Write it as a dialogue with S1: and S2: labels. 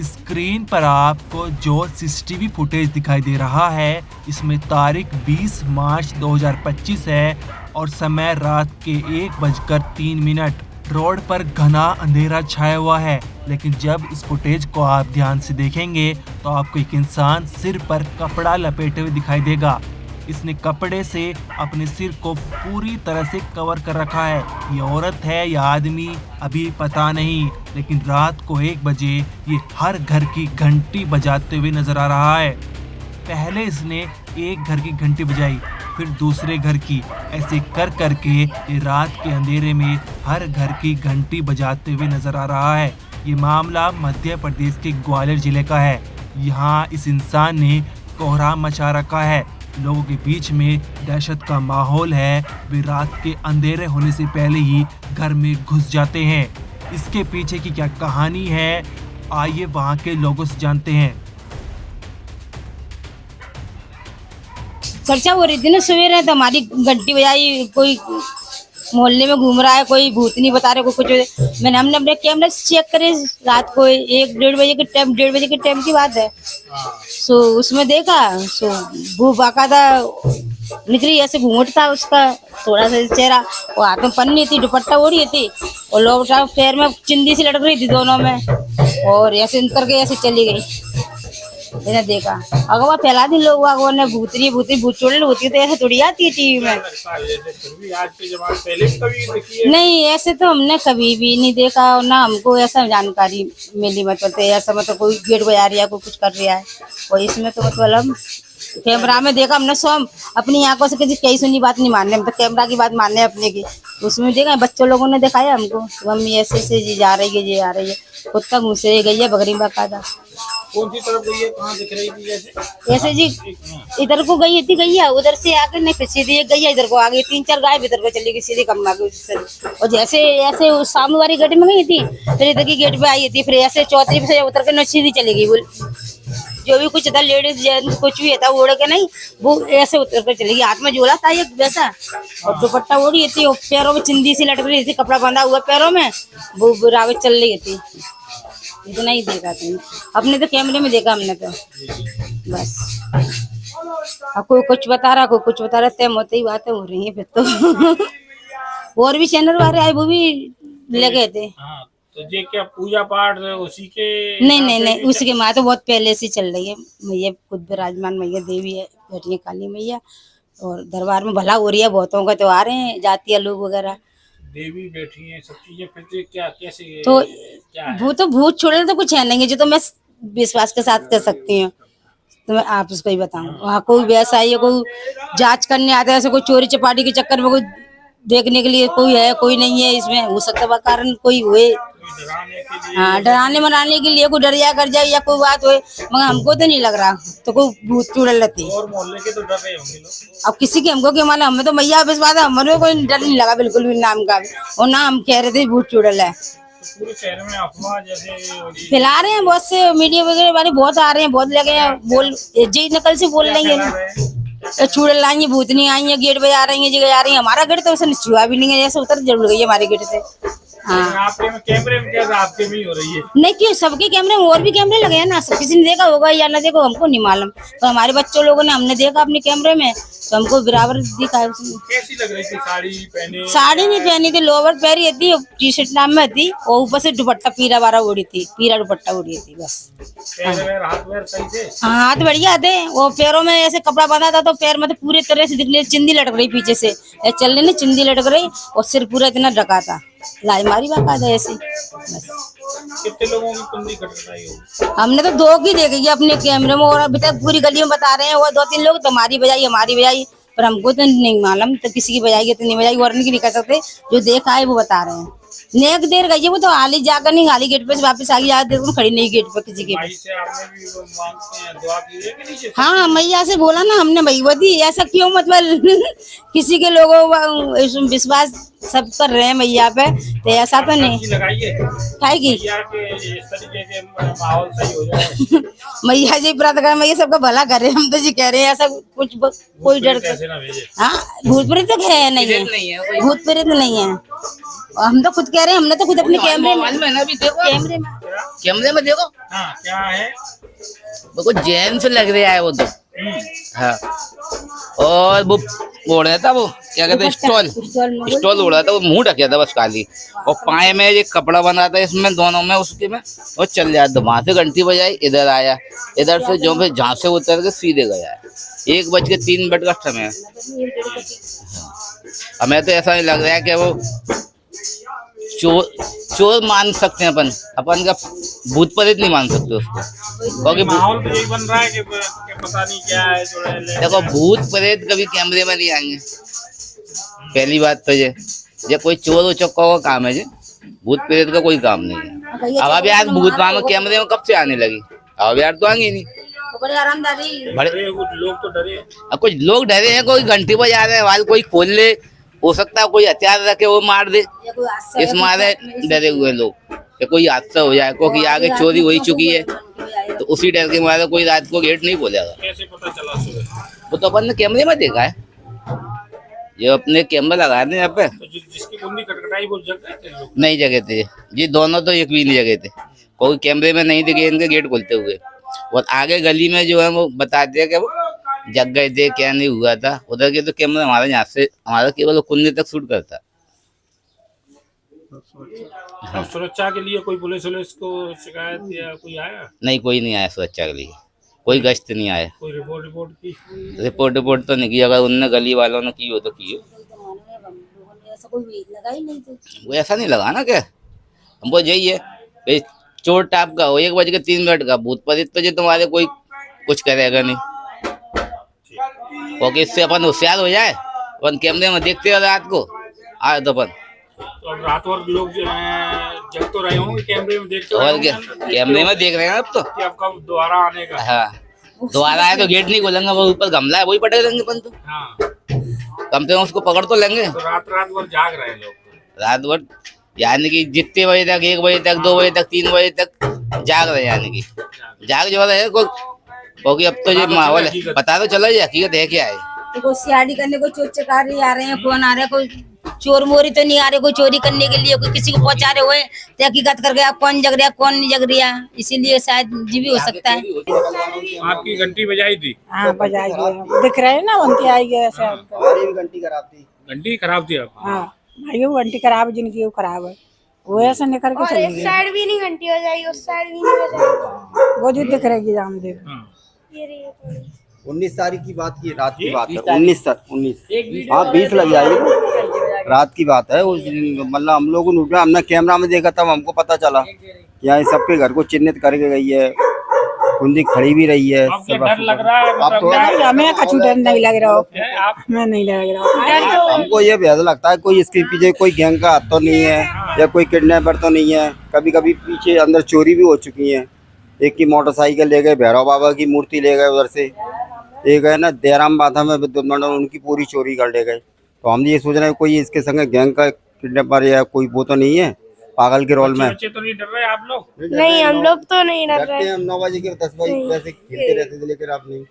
S1: Screen पर आपको जो सीसीटीवी फुटेज दिखाई दे रहा है, इसमें तारीख 20 मार्च 2025 है और समय रात के 1:03। रोड पर घना अंधेरा छाया हुआ है, लेकिन जब इस फुटेज को आप ध्यान से देखेंगे तो आपको एक इंसान सिर पर कपड़ा लपेटे हुए दिखाई देगा। इसने कपड़े से अपने सिर को पूरी तरह से कवर कर रखा है। ये औरत है या आदमी अभी पता नहीं, लेकिन रात को 1 बजे ये हर घर की घंटी बजाते हुए नजर आ रहा है। पहले इसने एक घर की घंटी बजाई, फिर दूसरे घर की, ऐसे कर करके ये रात के अंधेरे में हर घर की घंटी बजाते हुए नजर आ रहा है। ये मामला मध्य प्रदेश के ग्वालियर जिले का है। यहाँ इस इंसान ने कोहराम मचा रखा है। लोगों के बीच में दहशत का माहौल है। वे रात के अंधेरे होने से पहले ही घर में घुस जाते हैं। इसके पीछे की क्या कहानी है, आइए वहाँ के लोगों से जानते हैं।
S2: चर्चा हो रही थी ना सवेरे, तो हमारी घंटी बजाई, कोई मोहल्ले में घूम रहा है, कोई भूतनी बता रहे, कोई कुछ। हमने अपने कैमरे से चेक करे, रात को 1-1:30 बजे के टाइम की बात है। सो उसमें देखा, सो वो बाकायदा निकली, ऐसे घूंघट था उसका, थोड़ा सा चेहरा, और हाथ में पन्नी थी, दुपट्टा ओढ़ी थी, और लोग पैर में चिंदी सी लटक रही थी दोनों में, और ऐसे उतर के ऐसे चली गई। मैंने देखा अगवा फैला दी लोग वागों ने, भूत चोड़ल होती है तो ऐसे थोड़ी आती है टीवी में। नहीं, ऐसे तो हमने कभी भी नहीं देखा, ना हमको ऐसा जानकारी मिली। मतलब ऐसा मतलब कोई गेट बजा रही है, कोई कुछ कर रहा है, और इसमें तो मतलब कैमरा में देखा हमने। सो अपनी आंखों से किसी कई सुनी बात नहीं मानने, मतलब कैमरा की बात मानने अपने की। उसमें देखा बच्चों लोगों ने दिखाया हमको, मम्मी ऐसे ऐसे जी जा रही है, जी आ रही है, कुत्ता मुँह से गई है, बकरी बाकायदा।
S3: कौन सी तरफ गई है, कहाँ दिख रही थी?
S2: ऐसे जी इधर को गई थी, गई है उधर से आके, नहीं फिर सीधी गई है इधर को आ गई, 3-4 गाय इधर को चली गई सीधी कमरा के। और जैसे ऐसे उस सामने वाली गेट में गई थी, फिर इधर की गेट पे आई थी, फिर ऐसे चौथी से उतर के सीधी चली गई। बोल जो भी कुछ था, लेडीज जेंट्स कुछ भी था, ओढ़ के नहीं, वो ऐसे उतर कर चली गई। हाथ में झोला था एक वैसा, और दुपट्टा ओढ़ी थी, और पैरों में चिंदी सी लटक रही थी, कपड़ा बंधा हुआ पैरों में, वो रावत चल रही थी। इतना ही देखा तुमने, अपने तो कैमरे में देखा हमने तो बस। अब कोई कुछ बता रहा, कोई कुछ बता रहा, तय होते ही बातें हो रही है फिर तो। और भी चैनल वाले आए, वो भी लगे थे।
S3: तो ये क्या पूजा पाठ उसी के?
S2: नहीं, उसके माँ तो बहुत पहले से चल रही है। मैया खुद विराजमान मैया देवी है, बैठी है काली मैया, और दरबार में भला हो रही है, बहुतों का त्योहार है, जाती है लोग वगैरह,
S3: देवी बैठी है, सब चीजें। फिर क्या कैसे
S2: तो
S3: क्या है?
S2: वो तो भूत छोड़ने तो कुछ है नहीं, जो तो मैं विश्वास के साथ कह सकती हूँ। तो मैं आप उसको ही बताऊँ, वहाँ कोई वैसा ही है, कोई जांच करने आता है, ऐसे कोई चोरी चपाटी के चक्कर में कोई देखने के लिए कोई है, कोई नहीं है। इसमें हो सकता है कारण कोई हुए, हाँ, डराने मराने के लिए कोई डर जा कर जाए या कोई बात हुए, मगर हमको तो नहीं लग रहा तो कोई भूत चुड़ैल रहती।
S3: और मोहल्ले के तो डर रहे होंगे लोग।
S2: अब किसी के हमको क्या मालूम, हमें तो मैया विश्वास है, हमें कोई डर नहीं लगा बिल्कुल भी नाम का भी, और ना हम कह रहे थे भूत चुड़ैल है।
S3: पूरे शहर में अफवाह जैसे
S2: फैला रहे हैं, बहुत से मीडिया वगैरह वाले बहुत आ रहे हैं, बहुत लगे हैं, बोल जी नकल से बोल रही है, चुड़ैल आई है, भूतनी आई है, गेट बजा रही है, जगह जा रही है। हमारा गेट तो वैसे छुआ भी नहीं है, जैसे उतर जरूर गई है हमारे गेट से। हाँ,
S3: आपके में कैमरे में क्या आपके में ही हो रही है?
S2: नहीं क्यों, सबके कैमरे में और भी कैमरे लगे हैं ना, सब किसी ने देखा होगा या ना देखो हमको नहीं मालूम, तो हमारे बच्चों लोगों ने हमने देखा अपने कैमरे में, तो हमको बराबर दिखा है उसमें।
S3: कैसी लग रही थी? साड़ी पहने?
S2: साड़ी नहीं पहनी थी, लोवर पहनी थी, टी शर्ट नाम में थी, और ऊपर से दुपट्टा पीला वाला ओढ़ी थी, पीला दुपट्टा ओढ़ी थी बस।
S3: हाथ पैर सही थे?
S2: हाँ, हाथ बढ़िया थे, वो पैरों में ऐसे कपड़ा बंधा था, तो पैर में तो पूरे तरह से दिखने, चिंदी लटक रही पीछे से, चलने में चिंदी लटक रही, और सिर पूरा इतना ढका था, लाई मारी बाकायदा ऐसे बस।
S3: कितने लोगों की कुंडली खटखटाई होगी?
S2: हमने तो 2 की देखी है अपने कैमरे में, और अभी तक पूरी गली में बता रहे हैं, वो 2-3 लोग तुम्हारी बजाई, पर हमको तो नहीं मालूम, तो किसी की बजाई तो नहीं बजाई, वारंटी की नहीं कर सकते, जो देखा है वो बता रहे हैं। नेक देर गई है, वो तो हाली जाकर नहीं, हाली गेट पे से वापस आ गई, ज्यादा देर खड़ी नहीं गेट पे किसी के।
S3: माई से आपने भी वो मांगते हैं, दुआ की है कि नहीं?
S2: हाँ, मैया से बोला ना हमने, भगवती ऐसा क्यों, मतलब किसी के लोगों विश्वास सब कर रहे हैं मैया पे, तो ऐसा तो नहीं
S3: लगाइए
S2: खाएगी
S3: मैया के इस तरीके से माहौल सही हो जाए।
S2: मैया जी प्रार्थना कर, मैया सबका भला करे, हम तो जी कह रहे हैं, ऐसा कुछ कोई डर
S3: कैसे ना भेजे?
S2: हाँ, भूत प्रेत तो है नहीं है, भूत प्रेत नहीं है, हम तो खुद कह रहे हैं, हमने तो खुद अपने कैमरे में
S4: कैमरे में देखो,
S3: हाँ क्या है?
S4: वो जेंट्स लग रहा है वो तो। हाँ, और वो उड़ रहा था, वो क्या कहते हैं, स्टॉल उड़ रहा था, वो मुंह ढकिया था बस खाली, और पाए में एक कपड़ा बना था इसमें दोनों में उसके में, और चल जाता। तो वहां से घंटी बजाई, इधर आया, इधर से जो फिर जहाँ से उतर के सीधे गया है। 1:03 का समय है। हमें तो ऐसा नहीं लग रहा है कि वो चोर मान सकते हैं अपन का भूत प्रेत नहीं मान सकते उसको, क्योंकि
S3: माहौल तो यही बन रहा है कि पता नहीं क्या है जो है।
S4: देखो भूत प्रेत कभी कैमरे में नहीं आएंगे, पहली बात तो ये कोई चोर उचक्का का काम है, जी भूत प्रेत का कोई काम नहीं है। अब यार भूत मानो कैमरे में कब से आने लगी, अब यार तो आएंगे नहीं।
S2: बड़े आरामदारी
S3: बड़े कुछ लोग तो डरे,
S4: कुछ लोग डरे हैं, कोई घंटी बजा रहे हैं, वाल कोई खोल ले, हो सकता है कोई हथियार रखे वो मार दे, इस मारे डरे हुए लोग कि कोई हादसा हो जाए, क्योंकि आगे चोरी हो ही चुकी है, तो उसी डर के मारे कोई रात को गेट नहीं खोलेगा।
S3: कैसे पता चला सुबह?
S4: वो तो अपन ने कैमरे में देखा है, ये अपने कैमरा लगाए थे यहाँ पे,
S3: तो जिसकी कुंडी खटखटाई वो जग गए थे लोग?
S4: नहीं जगह थे जी, दोनों तो एक भी नहीं जगह थे, कोई कैमरे में नहीं दिखे इनके गेट खोलते हुए। और आगे गली में जो है वो बताते हैं कि वो जग गए थे, क्या नहीं हुआ था। उधर के तो कैमरा हमारे यहाँ से, हमारा केवल कुंडी तक शूट करता।
S3: अब सुरक्षा के लिए कोई पुलिस को शिकायत या कोई आया?
S4: नहीं, कोई नहीं आया सुरक्षा के लिए, कोई गश्त नहीं आया।
S3: कोई रिपोर्ट की?
S4: रिपोर्ट तो नहीं की, अगर उनने गली वालों ने की हो तो की हो, वो ऐसा नहीं लगा ना क्या। हमको यही है कि चोर टाप का हो 1:03 का, भूत प्रेत पे जो तुम्हारे कोई कुछ करेगा नहीं, क्योंकि इससे अपन होशियार हो जाए, अपन कैमरे में देखते हैं रात को आए तो अपन।
S3: तो अब रात भर लोग जो है जग तो रहे होंगे, कैमरे में देखते
S4: और क्या, कैमरे में देख रहे हैं अब तो
S3: कि अब कब दोबारा आने का।
S4: हाँ, दोबारा आए तो गेट नहीं खोलेंगे, वो ऊपर गमला है वही पटक देंगे अपन तो,
S3: हाँ,
S4: कम से कम उसको पकड़ तो लेंगे।
S3: तो रात भर जाग रहे हैं लोग तो।
S4: रात भर यानी कि जितने बजे तक, 1 बजे तक, 2 बजे तक, 3 बजे तक जाग रहे, यानी कि जाग जो रहे हैं, क्योंकि अब तो ये माहौल है, पता तो चला ये हकीकत है क्या है।
S2: तो कोई सीआईडी करने को चोर चकारी आ रहे हैं, कौन आ रहे हैं, कोई चोर मोरी तो नहीं आ रहे, कोई चोरी करने के लिए कोई किसी को पहुंचा रहे हुए तो हकीकत कर गया कौन जग रहा कौन नहीं जग रहा, इसीलिए शायद जी भी हो सकता है।
S3: आपकी घंटी बजाई थी?
S5: हाँ बजाई गई, दिख रहे हैं ना, बनती आई गई ऐसे।
S6: हमारी भी घंटी खराब थी।
S3: घंटी खराब थी आपकी?
S5: हाँ भाई वो घंटी खराब है, जिनकी वो खराब है, वो ऐसे निकल के चली गई।
S7: साइड भी नहीं घंटी बजाई, उस साइड भी नहीं बजाई,
S5: वो जो दिख रही जाम देख।
S7: ये रही है थोड़ी।
S6: 19 तारीख की बात की, रात की बात है। 19 हाँ 20 लग जाएगी, रात की बात है। उस मतलब हम लोगों ने हमने कैमरा में देखा, तब हमको पता चला कि यहाँ सबके घर को चिन्हित करके गई है, कुंडी खड़ी भी रही है।
S3: अब क्या डर लग रहा है?
S6: अब तो
S5: नहीं, हमें कछु डर नहीं लग रहा हो,
S3: आप
S5: हमें नहीं लग रहा हो।
S6: हमको ये बेहद लगता है कोई इसके पीछे कोई गैंग का हाथ तो नहीं है, या कोई किडनैपर तो नहीं है। कभी कभी पीछे अंदर चोरी भी हो चुकी है। एक की मोटरसाइकिल ले गए, भैरव बाबा की मूर्ति ले गए उधर से, एक है ना देराम बाधा में उनकी पूरी चोरी कर ले गए। तो हम ये सोच रहे हैं कोई इसके संग गैंग का किडनैपर या कोई वो तो नहीं है पागल के रोल में।
S3: बच्चे तो नहीं डर रहे आप लोग?
S7: नहीं हम लोग तो नहीं डर
S6: डरते
S7: रहे।
S6: हैं, हम 9 बजे के 10 बजे वैसे खेलते रहते थे, लेकिन आप नहीं।